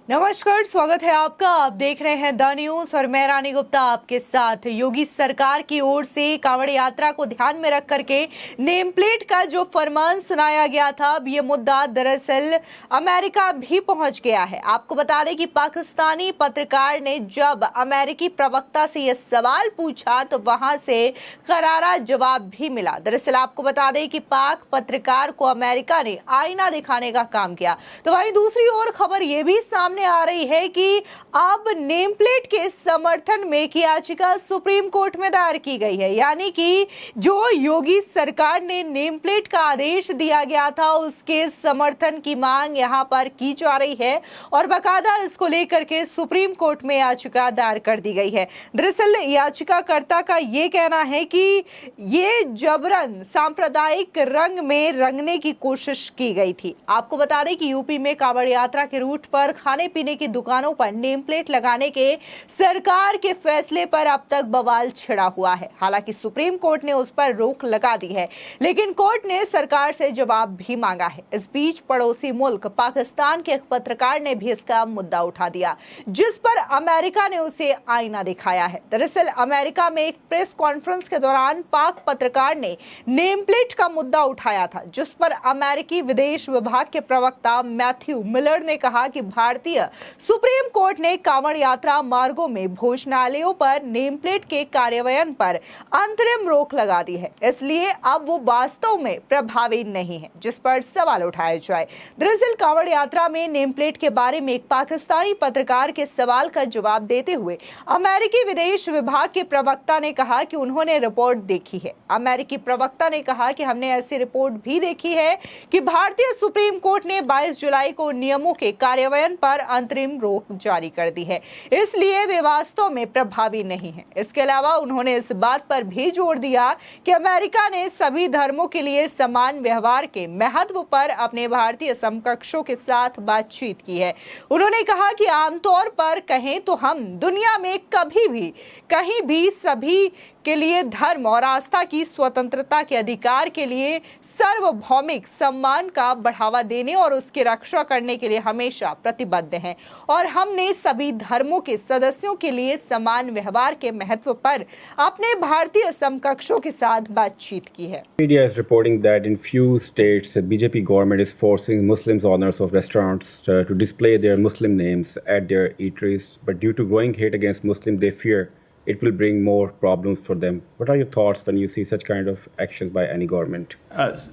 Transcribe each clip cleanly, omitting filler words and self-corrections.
नमस्कार, स्वागत है आपका। आप देख रहे हैं द न्यूज और मैं रानी गुप्ता आपके साथ। योगी सरकार की ओर से कांवड़ यात्रा को ध्यान में रख करके नेम प्लेट का जो फरमान सुनाया गया था, अब ये मुद्दा दरअसल अमेरिका भी पहुंच गया है। आपको बता दें कि पाकिस्तानी पत्रकार ने जब अमेरिकी प्रवक्ता से यह सवाल पूछा तो वहां से करारा जवाब भी मिला। दरअसल आपको बता दें कि पाक पत्रकार को अमेरिका ने आईना दिखाने का काम किया। तो वहीं दूसरी ओर खबर यह भी सामने आ रही है कि अब नेम प्लेट के समर्थन में एक याचिका सुप्रीम कोर्ट में दायर की गई है। यानी कि जो योगी सरकार ने नेम प्लेट का आदेश दिया गया था, उसके समर्थन की मांग यहां पर की जा रही है और बाकायदा इसको लेकर के सुप्रीम कोर्ट में याचिका दायर कर दी गई है। दरअसल याचिकाकर्ता का यह कहना है कि ये जबरन सांप्रदायिक रंग में रंगने की कोशिश की गई थी। आपको बता दें कि यूपी में कांवड़ यात्रा के रूट पर खाने पीने की दुकानों पर नेम प्लेट लगाने के सरकार के फैसले पर अब तक बवाल छिड़ा हुआ है। हालांकि सुप्रीम कोर्ट ने उस पर रोक लगा दी है, लेकिन कोर्ट ने सरकार से जवाब भी मांगा है। इस बीच पड़ोसी मुल्क पाकिस्तान के एक पत्रकार ने भी इसका मुद्दा उठा दिया, जिस पर अमेरिका ने उसे आईना दिखाया है। दरअसल अमेरिका में एक प्रेस कॉन्फ्रेंस के दौरान पाक पत्रकार ने नेम प्लेट का मुद्दा उठाया था, जिस पर अमेरिकी विदेश विभाग के प्रवक्ता मैथ्यू मिलर ने कहा कि भारतीय सुप्रीम कोर्ट ने कांवड़ यात्रा मार्गों में भोजनालयों पर नेम प्लेट के कार्यान्वयन पर अंतरिम रोक लगा दी है, इसलिए अब वो वास्तव में प्रभावी नहीं है, जिस पर सवाल उठाया जाए। दरअसल कांवड़ यात्रा में नेम प्लेट के बारे में एक पाकिस्तानी पत्रकार के सवाल का जवाब देते हुए अमेरिकी विदेश विभाग के प्रवक्ता ने कहा कि उन्होंने रिपोर्ट देखी है। अमेरिकी प्रवक्ता ने कहा कि हमने ऐसी रिपोर्ट भी देखी है कि भारतीय सुप्रीम कोर्ट ने 22 जुलाई को नियमों के कार्यान्वयन पर अंतरिम रोक जारी कर दी है, इसलिए वे वास्तव में प्रभावी नहीं है। इसके अलावा उन्होंने इस बात पर भी जोर दिया कि अमेरिका ने सभी धर्मों के लिए समान व्यवहार के महत्व पर अपने भारतीय समकक्षों के साथ बातचीत की है। उन्होंने कहा कि आमतौर पर कहें तो हम दुनिया में कभी भी कहीं भी सभी के लिए धर्म और आस्था की स्वतंत्रता के अधिकार के लिए सार्वभौमिक सम्मान का बढ़ावा देने और उसकी रक्षा करने के लिए हमेशा प्रतिबद्ध हैं और हमने सभी धर्मों के सदस्यों के लिए समान व्यवहार के महत्व पर अपने भारतीय समकक्षों के साथ बातचीत की है। Media is reporting that in few states, the BJP government is forcing Muslims owners of restaurants to display their Muslim names at their eateries, but due to growing hate against Muslims, they fear it will bring more problems for them. What are your thoughts when you see such kind of actions by any government?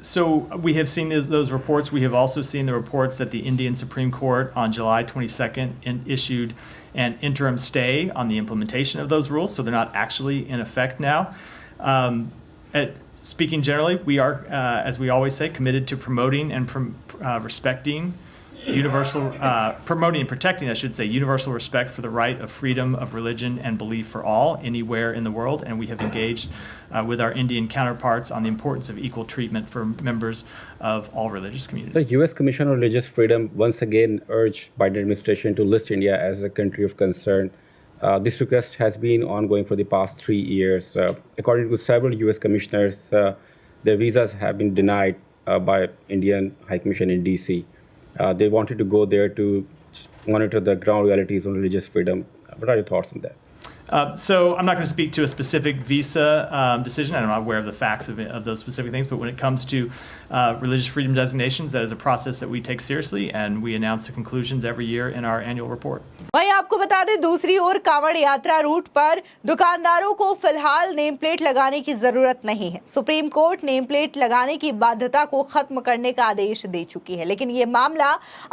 So we have seen those reports. We have also seen the reports that the Indian Supreme Court on July 22nd issued an interim stay on the implementation of those rules, so they're not actually in effect now. Speaking generally, we are, as we always say, committed to promoting and respecting promoting and protecting, I should say, universal respect for the right of freedom of religion and belief for all anywhere in the world, and we have engaged with our Indian counterparts on the importance of equal treatment for members of all religious communities. The U.S. Commission on Religious Freedom once again urged Biden administration to list India as a country of concern. This request has been ongoing for the past 3 years. According to several U.S. commissioners, their visas have been denied by Indian High Commission in D.C. They wanted to go there to monitor the ground realities on religious freedom. What are your thoughts on that? So I'm not going to speak to a specific visa decision. I'm not aware of the facts of those specific things, but when it comes to religious freedom designations, that is a process that we take seriously, and we announce the conclusions every year in our annual report. वहीं आपको बता दें, दूसरी ओर कांवड़ यात्रा root पर दुकानदारों को फिलहाल नेम प्लेट लगाने की जरूरत नहीं है। सुप्रीम कोर्ट नेम प्लेट लगाने की बाध्यता को खत्म करने का आदेश दे चुकी है, लेकिन ये मामला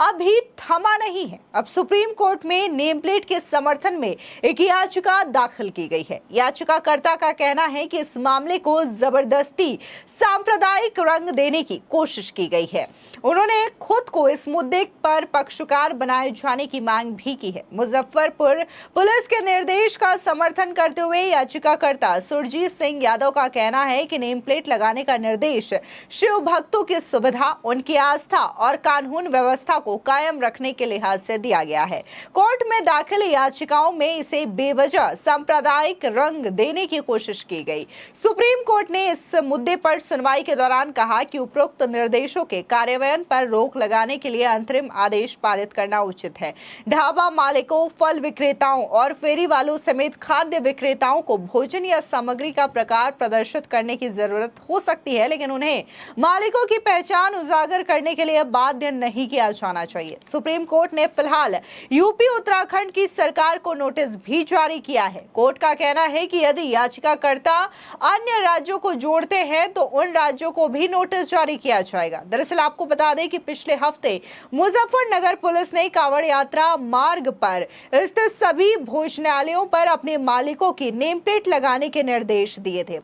अभी थमा नहीं है। अब सुप्रीम कोर्ट में नेम प्लेट के समर्थन में एक याचिका दाखिल की गई है। याचिकाकर्ता का कहना है कि इस मामले को जबरदस्ती सांप्रदायिक रंग देने की कोशिश की गई है। उन्होंने खुद को इस मुद्दे पर पक्षकार बनाए जाने की मांग भी की है। मुजफ्फरपुर पुलिस के निर्देश का समर्थन करते हुए याचिकाकर्ता सुरजीत सिंह यादव का कहना है कि नेम प्लेट लगाने का निर्देश शिव भक्तों की सुविधा, उनकी आस्था और कानून व्यवस्था को कायम रखने के लिहाज से दिया गया है। कोर्ट में दाखिल याचिकाओं में इसे बेवजह सांप्रदायिक रंग देने की कोशिश की गई। सुप्रीम कोर्ट ने इस मुद्दे पर सुनवाई के दौरान कहा कि उपरोक्त निर्देशों के कार्यान्वयन पर रोक लगाने के लिए अंतरिम आदेश पारित करना उचित है। ढाबा मालिकों, फल विक्रेताओं और फेरी वालों समेत खाद्य विक्रेताओं को भोजन या सामग्री का प्रकार प्रदर्शित करने की जरूरत हो सकती है, लेकिन उन्हें मालिकों की पहचान उजागर करने के लिए बाध्य नहीं किया जाना चाहिए। सुप्रीम कोर्ट ने फिलहाल यूपी उत्तराखंड की सरकार को नोटिस भी जारी किया है। कोर्ट का कहना है कि यदि याचिकाकर्ता अन्य राज्यों को जोड़ते हैं तो उन राज्यों को भी नोटिस जारी किया जाएगा। दरअसल आपको बता दें कि पिछले हफ्ते मुजफ्फरनगर पुलिस ने कांवड़ यात्रा मार्ग पर स्थित सभी भोजनालयों पर अपने मालिकों की नेम प्लेट लगाने के निर्देश दिए थे।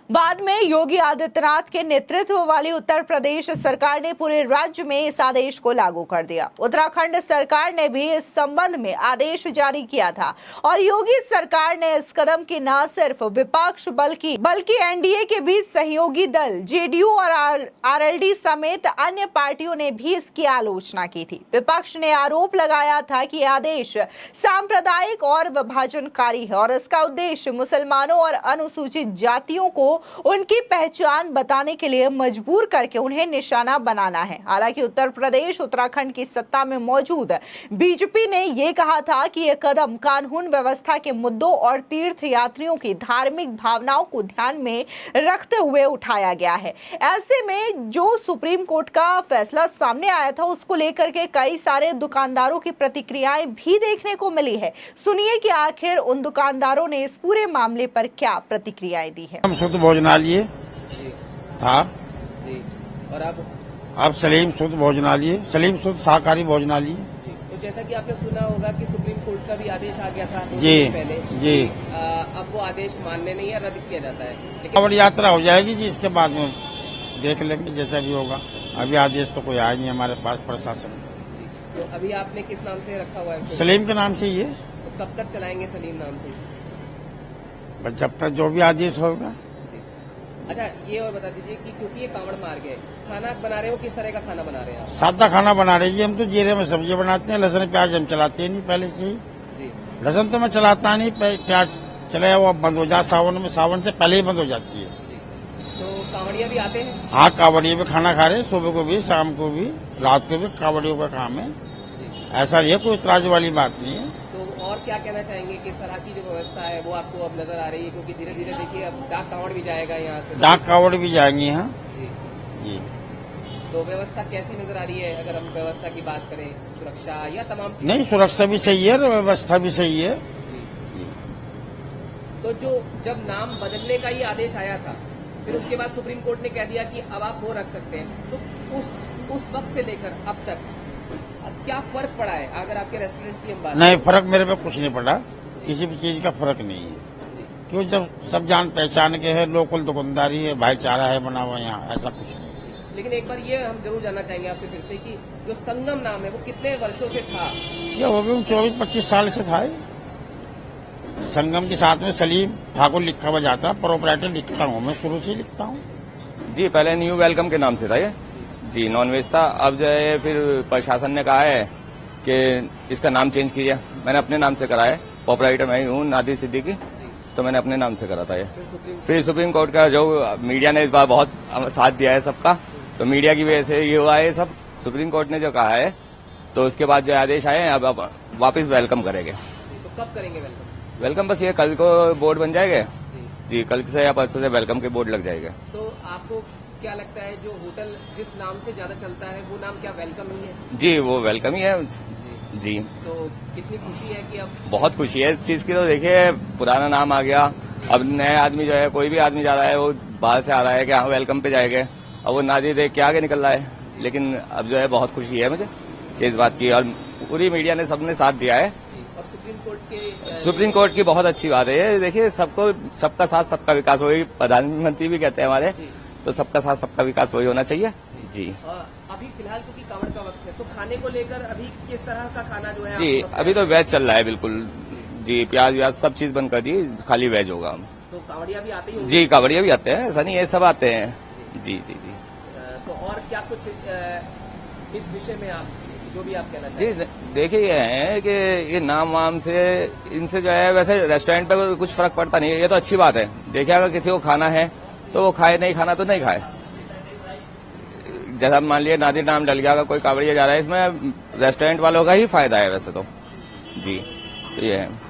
बाद में योगी आदित्यनाथ के नेतृत्व वाली उत्तर प्रदेश सरकार ने पूरे राज्य में इस आदेश को लागू कर दिया। उत्तराखंड सरकार ने भी इस संबंध में आदेश जारी किया था और योगी सरकार ने इस कदम की न सिर्फ विपक्ष बल्कि एनडीए के भी सहयोगी दल जेडीयू और आरएलडी समेत अन्य पार्टियों ने भी इसकी आलोचना की थी। विपक्ष ने आरोप लगाया था कि आदेश सांप्रदायिक और विभाजनकारी है और इसका उद्देश्य मुसलमानों और अनुसूचित जातियों को उनकी पहचान बताने के लिए मजबूर करके उन्हें निशाना बनाना है। हालांकि उत्तर प्रदेश उत्तराखंड की सत्ता में मौजूद बीजेपी ने यह कहा था कि यह कदम कानून व्यवस्था के मुद्दों और तीर्थ यात्रियों की धार्मिक भावनाओं को ध्यान में रखते हुए उठाया गया है। ऐसे में जो सुप्रीम कोर्ट का फैसला सामने आया था उसको लेकर के कई सारे दुकानदारों की प्रतिक्रियाएं भी देखने को मिली है। सुनिए कि आखिर उन दुकानदारों ने इस पूरे मामले पर क्या प्रतिक्रियाएं दी है। भोजनालय था जी। और अब सलीम शुद्ध भोजनालय, सलीम शुद्ध शाकाहारी भोजनालय। तो जैसा कि आपने सुना होगा कि सुप्रीम कोर्ट का भी आदेश आ गया था जी पहले जी। अब वो आदेश मान्य नहीं है, रद्द किया जाता है। लेकिन कांवड़ यात्रा हो जाएगी जी, इसके बाद में देख लेंगे जैसा भी होगा। अभी आदेश तो कोई आया नहीं हमारे पास प्रशासन। तो अभी आपने किस नाम से रखा हुआ है? सलीम के नाम से ही है। तो कब तक चलाएंगे सलीम नाम से? बस जब तक जो भी आदेश होगा। अच्छा, ये और बता दीजिए कि क्योंकि ये कांवड़ मार्ग है, खाना बना रहे हो, किस तरह का खाना बना रहे हैं आप? सादा खाना बना रहे जी, हम तो जीरे में सब्जी बनाते हैं। लहसुन प्याज हम चलाते ही नहीं पहले से ही। जी। लहसुन तो मैं चलाता नहीं, प्याज चलाया वो बंद हो जाए सावन से पहले ही बंद हो जाती है। तो कांवड़िया भी आते हैं? हाँ, कांवड़िया भी खाना खा रहे हैं, सुबह को भी, शाम को भी, रात को भी कांवड़ियों का काम है। ऐसा नहीं है, कोई इतराज वाली बात नहीं है। तो और क्या कहना चाहेंगे कि तरह की जो व्यवस्था है वो आपको अब नजर आ रही है? क्योंकि धीरे धीरे देखिए अब डाक कांवड़ भी जाएगा यहाँ से। डाक कांवड़ भी जाएंगी यहाँ जी। जी। तो व्यवस्था कैसी नजर आ रही है? अगर हम व्यवस्था की बात करें, सुरक्षा या तमाम चीजें? नहीं, सुरक्षा भी सही है, व्यवस्था भी सही है। जी। तो जो जब नाम बदलने का ही आदेश आया था, फिर उसके बाद सुप्रीम कोर्ट ने कह दिया कि अब आप वो रख सकते हैं, तो उस वक्त से लेकर अब तक क्या फर्क पड़ा है? अगर आपके रेस्टोरेंट की हम बात नहीं, फर्क मेरे पे कुछ नहीं पड़ा, किसी भी चीज का फर्क नहीं है। क्यों, जब सब जान पहचान के है, लोकल दुकानदारी है, भाईचारा है बना हुआ यहाँ, ऐसा कुछ नहीं। लेकिन एक बार ये हम जरूर जानना चाहेंगे आपसे फिर से कि जो संगम नाम है वो कितने वर्षों से था? ये हो गए 24-25 साल से था। संगम के साथ में सलीम ठाकुर लिखा हुआ जाता, प्रोपराइटर लिखता हूँ, मैं शुरू से लिखता हूँ जी। पहले न्यू वेलकम के नाम से था ये जी, नॉनवेज था। अब जो है फिर प्रशासन ने कहा है कि इसका नाम चेंज किया। मैंने अपने नाम से करा है, प्रोपराइटर मैं ही हूँ, नादिर सिद्दीकी, तो मैंने अपने नाम से करा था ये। फिर सुप्रीम कोर्ट का जो मीडिया ने इस बार बहुत साथ दिया है सबका, तो मीडिया की वजह से ये हुआ है सब। सुप्रीम कोर्ट ने जो कहा है तो उसके बाद जो आदेश आए हैं अब वापस वेलकम करेंगे। तो कब करेंगे वेलकम? वेलकम बस ये कल को बोर्ड बन जाएगा जी, कल से या परसों से वेलकम के बोर्ड लग जाएगा। तो आपको क्या लगता है जो होटल जिस नाम से ज्यादा चलता है वो नाम क्या वेलकम ही है? जी, वो वेलकम ही है जी। तो कितनी खुशी है कि अब? बहुत खुशी है इस चीज की। तो देखिए, पुराना नाम आ गया, अब नए आदमी जो है, कोई भी आदमी जा रहा है वो बाहर से आ रहा है कि हाँ वेलकम पे जाएंगे, अब वो नादिर देख के आगे निकल रहा है। लेकिन अब जो है बहुत खुशी है मुझे कि इस बात की, और पूरी मीडिया ने सबने साथ दिया है। और सुप्रीम कोर्ट की बहुत अच्छी बात है ये। देखिए, सबका साथ सबका विकास, वही प्रधानमंत्री भी कहते हैं हमारे, तो सबका साथ सबका विकास वही होना चाहिए जी। अभी फिलहाल क्योंकि कांवड़ का वक्त है, तो खाने को लेकर अभी किस तरह का खाना जो है जी, आप अभी तो वेज चल रहा है बिल्कुल जी, प्याज व्याज सब चीज बंद कर दी, खाली वेज होगा। तो कांवड़िया भी आते ही होंगे? जी, कांवड़िया भी आते हैं, ऐसा नहीं है, सब आते हैं। जी जी जी तो और क्या कुछ इस विषय में आप जो भी आप कहना जी, चाहें? देखिए ये है कि ये नाम वाम से इनसे जो है, वैसे रेस्टोरेंट पे कुछ फर्क पड़ता नहीं है, ये तो अच्छी बात है। देखिए अगर किसी को खाना है तो वो खाए, नहीं खाना तो नहीं खाए। जैसा मान लिया नादिर नाम डल गया, अगर कोई कांवड़िया जा रहा है, इसमें रेस्टोरेंट वालों का ही फायदा है वैसे तो। जी, तो ये है।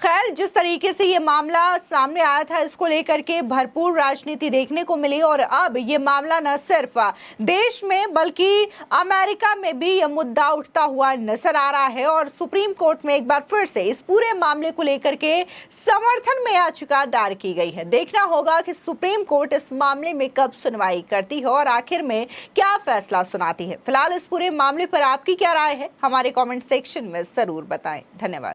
खैर, जिस तरीके से ये मामला सामने आया था, इसको लेकर के भरपूर राजनीति देखने को मिली और अब ये मामला न सिर्फ देश में बल्कि अमेरिका में भी ये मुद्दा उठता हुआ नजर आ रहा है और सुप्रीम कोर्ट में एक बार फिर से इस पूरे मामले को लेकर के समर्थन में याचिका दायर की गई है। देखना होगा कि सुप्रीम कोर्ट इस मामले में कब सुनवाई करती है और आखिर में क्या फैसला सुनाती है। फिलहाल इस पूरे मामले पर आपकी क्या राय है, हमारे कॉमेंट सेक्शन में जरूर बताएं। धन्यवाद।